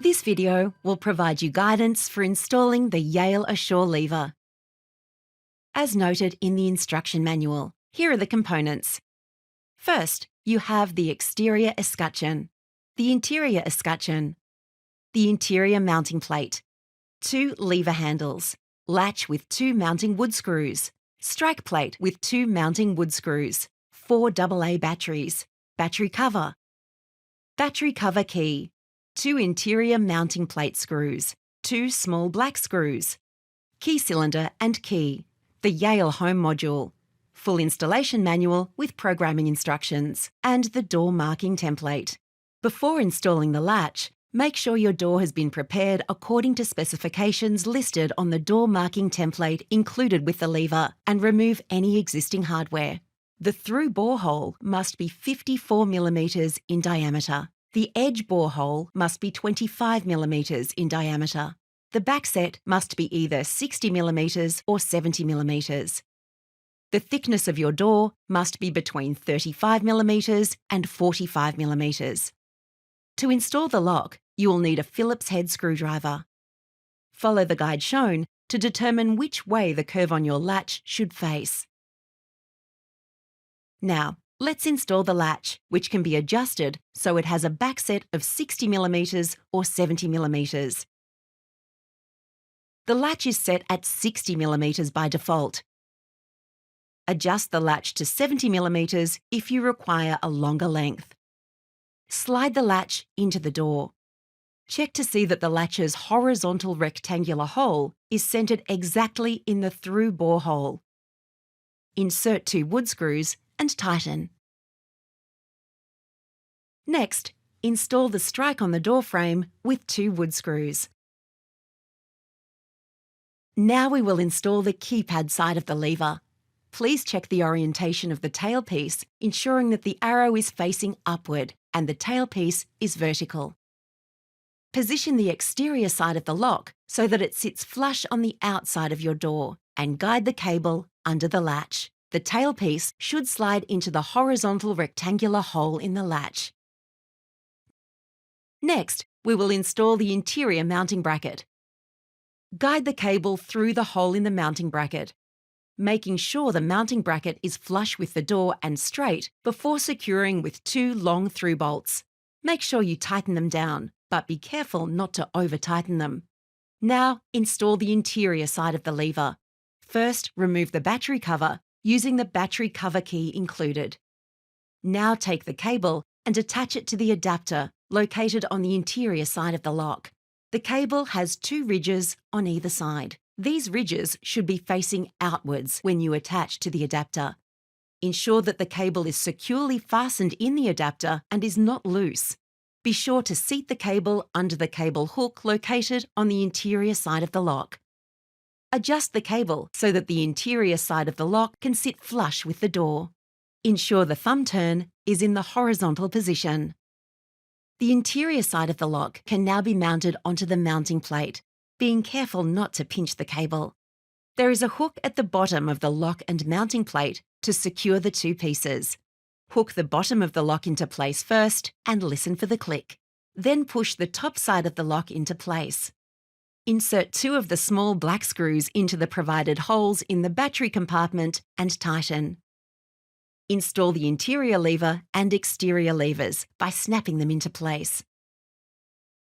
This video will provide you guidance for installing the Yale Assure lever. As noted in the instruction manual, here are the components. First, you have the exterior escutcheon, the interior escutcheon, the interior mounting plate, 2 lever handles, latch with 2 mounting wood screws, strike plate with 2 mounting wood screws, 4 AA batteries, battery cover key, 2 interior mounting plate screws, 2 small black screws, key cylinder and key, the Yale home module, full installation manual with programming instructions, and the door marking template. Before installing the latch, make sure your door has been prepared according to specifications listed on the door marking template included with the lever, and remove any existing hardware. The through bore hole must be 54 mm in diameter. The edge bore hole must be 25 mm in diameter. The backset must be either 60 mm or 70 mm. The thickness of your door must be between 35 mm and 45 mm. To install the lock, you will need a Phillips head screwdriver. Follow the guide shown to determine which way the curve on your latch should face. Now, let's install the latch, which can be adjusted so it has a backset of 60 mm or 70 mm. The latch is set at 60 mm by default. Adjust the latch to 70 mm if you require a longer length. Slide the latch into the door. Check to see that the latch's horizontal rectangular hole is centred exactly in the through bore hole. Insert 2 wood screws and tighten. Next, install the strike on the door frame with 2 wood screws. Now we will install the keypad side of the lever. Please check the orientation of the tailpiece, ensuring that the arrow is facing upward and the tailpiece is vertical. Position the exterior side of the lock so that it sits flush on the outside of your door, and guide the cable under the latch. The tailpiece should slide into the horizontal rectangular hole in the latch. Next, we will install the interior mounting bracket. Guide the cable through the hole in the mounting bracket, making sure the mounting bracket is flush with the door and straight before securing with 2 long through bolts. Make sure you tighten them down, but be careful not to over-tighten them. Now, install the interior side of the lever. First, remove the battery cover using the battery cover key included. Now take the cable and attach it to the adapter located on the interior side of the lock. The cable has 2 ridges on either side. These ridges should be facing outwards when you attach to the adapter. Ensure that the cable is securely fastened in the adapter and is not loose. Be sure to seat the cable under the cable hook located on the interior side of the lock. Adjust the cable so that the interior side of the lock can sit flush with the door. Ensure the thumb turn is in the horizontal position. The interior side of the lock can now be mounted onto the mounting plate, being careful not to pinch the cable. There is a hook at the bottom of the lock and mounting plate to secure the 2 pieces. Hook the bottom of the lock into place first and listen for the click. Then push the top side of the lock into place. Insert 2 of the small black screws into the provided holes in the battery compartment and tighten. Install the interior lever and exterior levers by snapping them into place.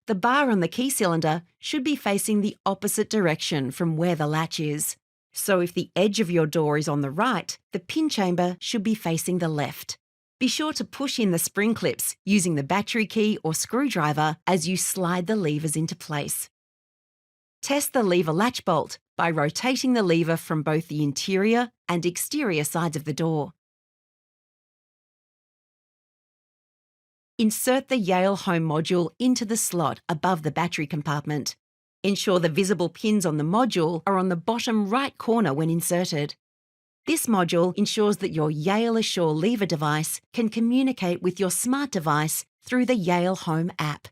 The bar on the key cylinder should be facing the opposite direction from where the latch is. So if the edge of your door is on the right, the pin chamber should be facing the left. Be sure to push in the spring clips using the battery key or screwdriver as you slide the levers into place. Test the lever latch bolt by rotating the lever from both the interior and exterior sides of the door. Insert the Yale home module into the slot above the battery compartment. Ensure the visible pins on the module are on the bottom right corner when inserted. This module ensures that your Yale Assure lever device can communicate with your smart device through the Yale Home app.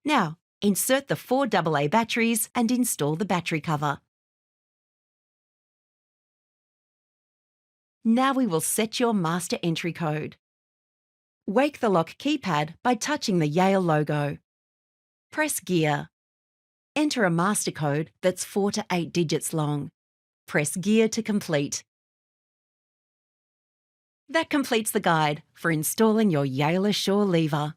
Now, insert the 4 AA batteries and install the battery cover. Now we will set your master entry code. Wake the lock keypad by touching the Yale logo. Press gear. Enter a master code that's 4 to 8 digits long. Press Gear to complete. That completes the guide for installing your Yale Assure lever.